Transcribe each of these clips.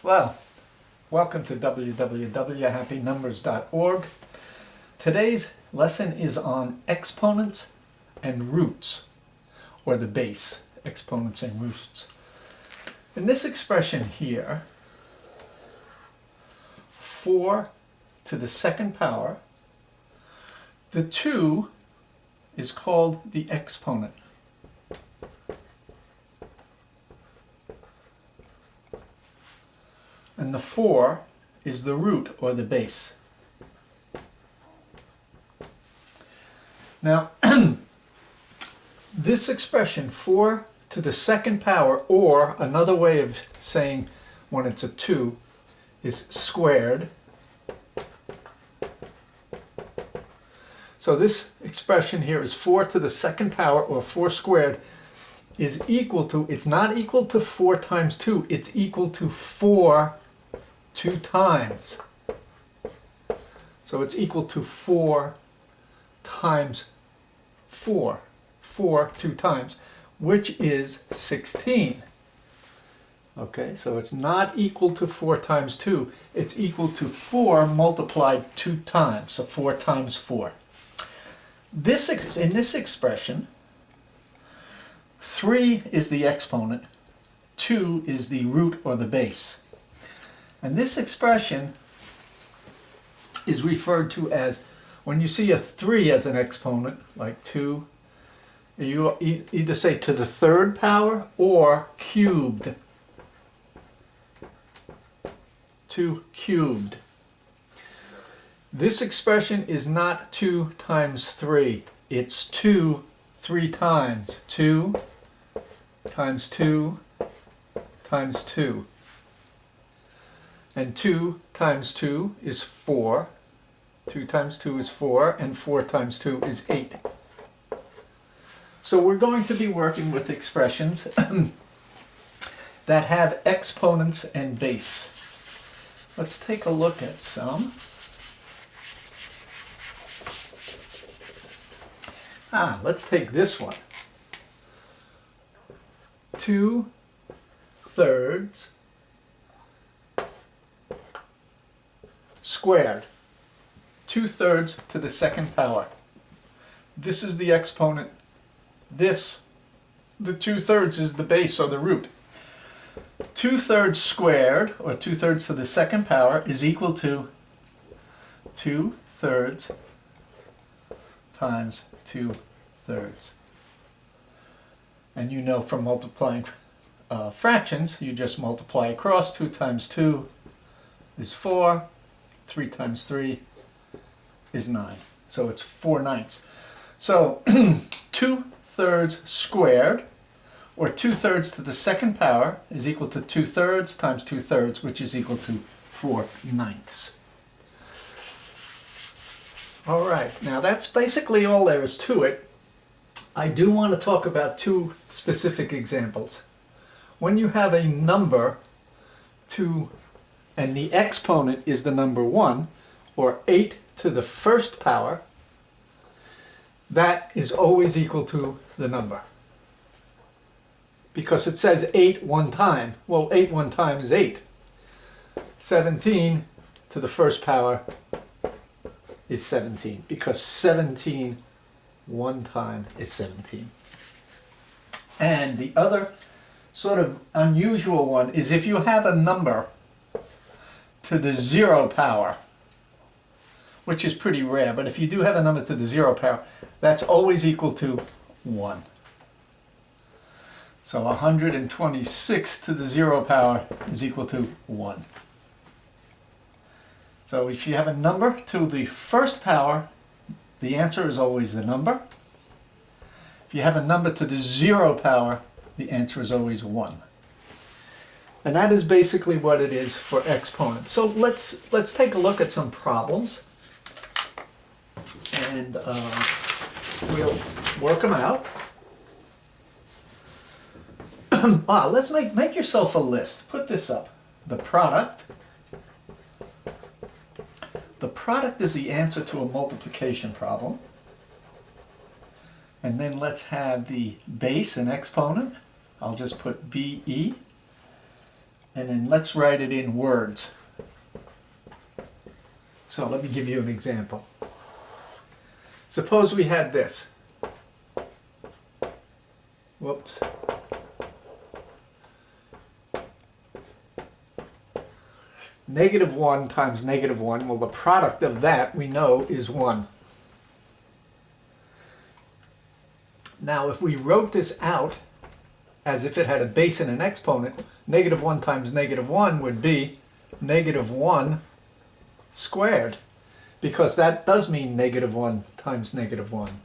Well, welcome to www.happynumbers.org. Today's lesson is on exponents and roots, or the base, exponents and roots. In this expression here, 4 to the second power, the 2 is called the exponent. And the 4 is the root, or the base. Now, this expression, 4 to the second power, or another way of saying when it's a 2, is squared. So this expression here is 4 to the second power, or 4 squared, is equal to, it's not equal to 4 times 2, it's equal to 4 2 times. So it's equal to 4 times 4. 4 2 times, which is 16. Okay, so it's not equal to 4 times 2. It's equal to 4 multiplied 2 times. So 4 times 4. In this expression, 3 is the exponent, 2 is the root or the base. And this expression is referred to as, when you see a 3 as an exponent, like 2, you either say to the third power or cubed. 2 cubed. This expression is not 2 times 3. It's 2 3 times. 2 times 2 times 2. And 2 times 2 is 4. 2 times 2 is 4, and 4 times 2 is 8. So we're going to be working with expressions that have exponents and base. Let's take a look at some. Let's take this one. 2/3 squared. 2/3 to the second power. This is the exponent. This, the 2/3 is the base or the root. 2/3 squared, or 2/3 to the second power, is equal to 2/3 times 2/3. And you know from multiplying fractions, you just multiply across. 2 times 2 is 4. 3 times 3 is 9. So it's 4/9. So 2/3 squared, or 2/3 to the second power, is equal to 2/3 times 2/3, which is equal to 4/9. All right, now that's basically all there is to it. I do want to talk about 2 specific examples. When you have a number and the exponent is the number 1, or 8 to the first power, that is always equal to the number. Because it says 8 one time. Well, 8 one time is 8. 17 to the first power is 17, because 17 one time is 17. And the other sort of unusual one is if you have a number to the 0 power, which is pretty rare, but if you do have a number to the 0 power, that's always equal to 1. So 126 to the 0 power is equal to 1. So if you have a number to the first power, the answer is always the number. If you have a number to the 0 power, the answer is always 1. And that is basically what it is for exponents. So let's take a look at some problems, and we'll work them out. Let's make yourself a list. Put this up. The product. The product is the answer to a multiplication problem. And then let's have the base and exponent. I'll just put BE. And then let's write it in words. So let me give you an example. Suppose we had this. Whoops. -1 times -1, well, the product of that we know is 1. Now, if we wrote this out as if it had a base and an exponent, -1 times -1 would be -1 squared, because that does mean -1 times -1.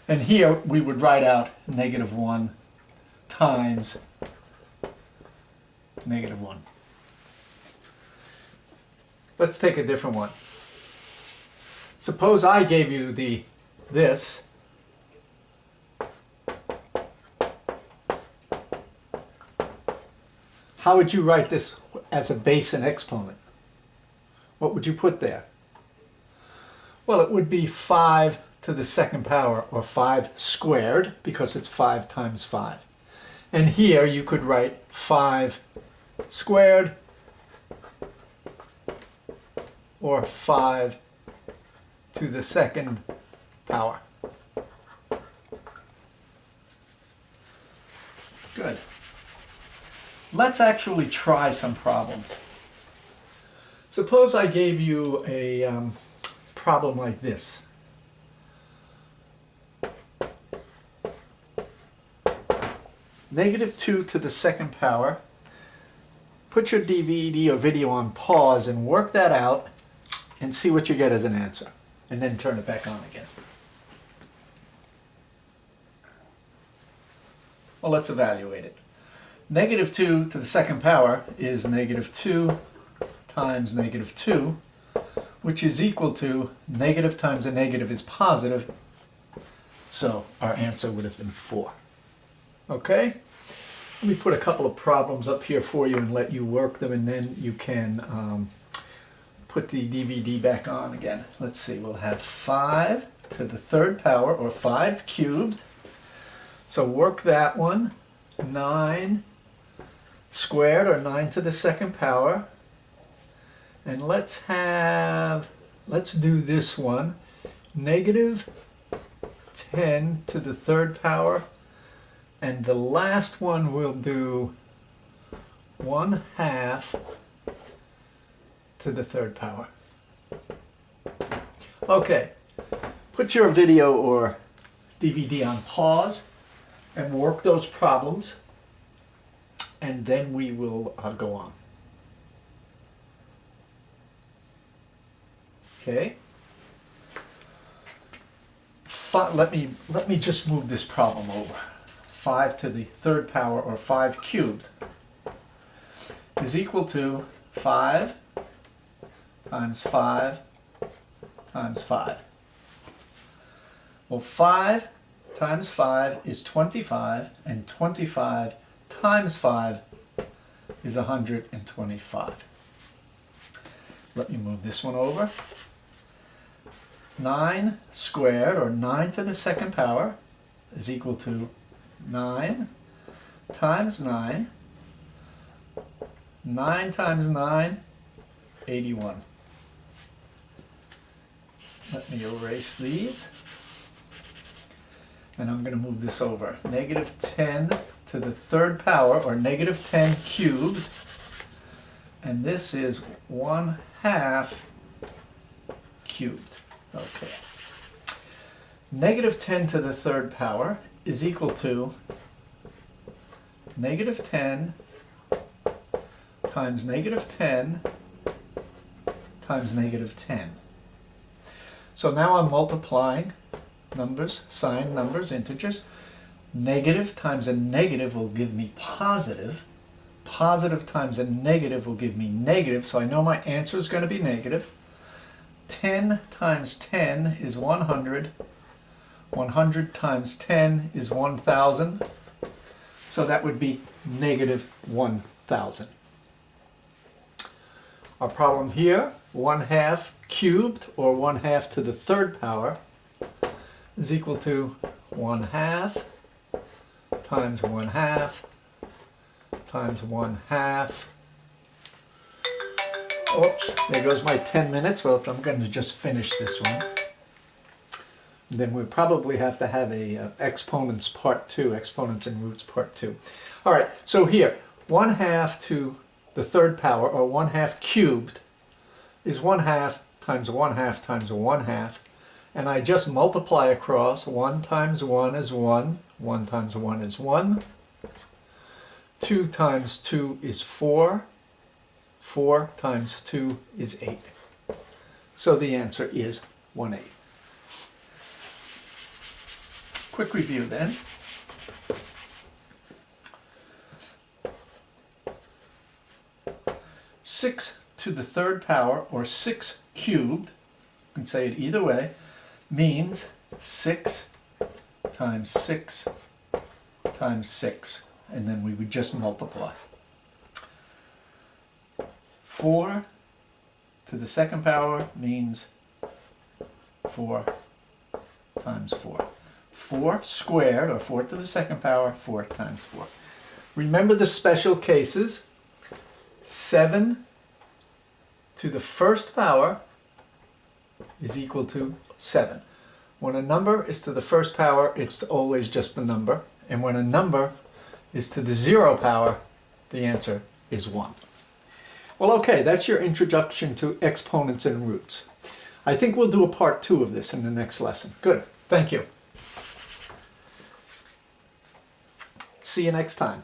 And here we would write out -1 times -1. Let's take a different one. Suppose I gave you this. How would you write this as a base and exponent? What would you put there? Well, it would be 5 to the second power, or 5 squared, because it's 5 times 5. And here you could write 5 squared, or 5 to the second power. Good. Let's actually try some problems. Suppose I gave you a problem like this. -2 to the second power. Put your DVD or video on pause and work that out and see what you get as an answer. And then turn it back on again. Well, let's evaluate it. -2 to the second power is -2 times -2, which is equal to negative times a negative is positive. So our answer would have been 4. Okay? Let me put a couple of problems up here for you and let you work them, and then you can put the DVD back on again. Let's see, we'll have 5 to the third power, or 5 cubed. So work that one. 9 squared, or 9 to the second power. And let's do this one. -10 to the third power. And the last one we'll do 1/2 to the third power. Okay, put your video or DVD on pause and work those problems, and then we will go on. Okay. Let me just move this problem over. 5 to the third power, or 5 cubed, is equal to 5 times 5 times 5. Well, 5 times 5 is 25, and 25 times 5 is 125. Let me move this one over. 9 squared, or 9 to the second power, is equal to 9 times 9. 9 times 9, 81. Let me erase these. And I'm going to move this over. -10 to the third power, or -10 cubed. And this is 1/2 cubed. Okay. -10 to the third power is equal to -10 times -10 times -10. So now I'm multiplying numbers, signed numbers, integers. Negative times a negative will give me positive. Positive times a negative will give me negative, so I know my answer is going to be negative. 10 times 10 is 100. 100 times 10 is 1,000. So that would be -1,000. Our problem here, 1/2 cubed, or 1/2 to the third power, is equal to 1/2 times 1/2 times 1/2. Oops, there goes my 10 minutes. Well, I'm going to just finish this one. And then we'll probably have to have a exponents part 2, exponents and roots part 2. All right, so here, 1/2 to the third power, or 1/2 cubed, is 1/2 times 1/2 times 1/2. And I just multiply across. 1 times 1 is 1. 1 times 1 is 1. 2 times 2 is 4. 4 times 2 is 8. So the answer is 1/8. Quick review then. Six to the third power, or 6 cubed, you can say it either way, means 6 times 6 times 6. And then we would just multiply. 4 to the second power means 4 times 4. 4 squared, or 4 to the second power, 4 times 4. Remember the special cases. 7 to the first power is equal to 7. When a number is to the first power, it's always just a number. And when a number is to the 0 power, the answer is 1. Well, okay, that's your introduction to exponents and roots. I think we'll do a part 2 of this in the next lesson. Good. Thank you. See you next time.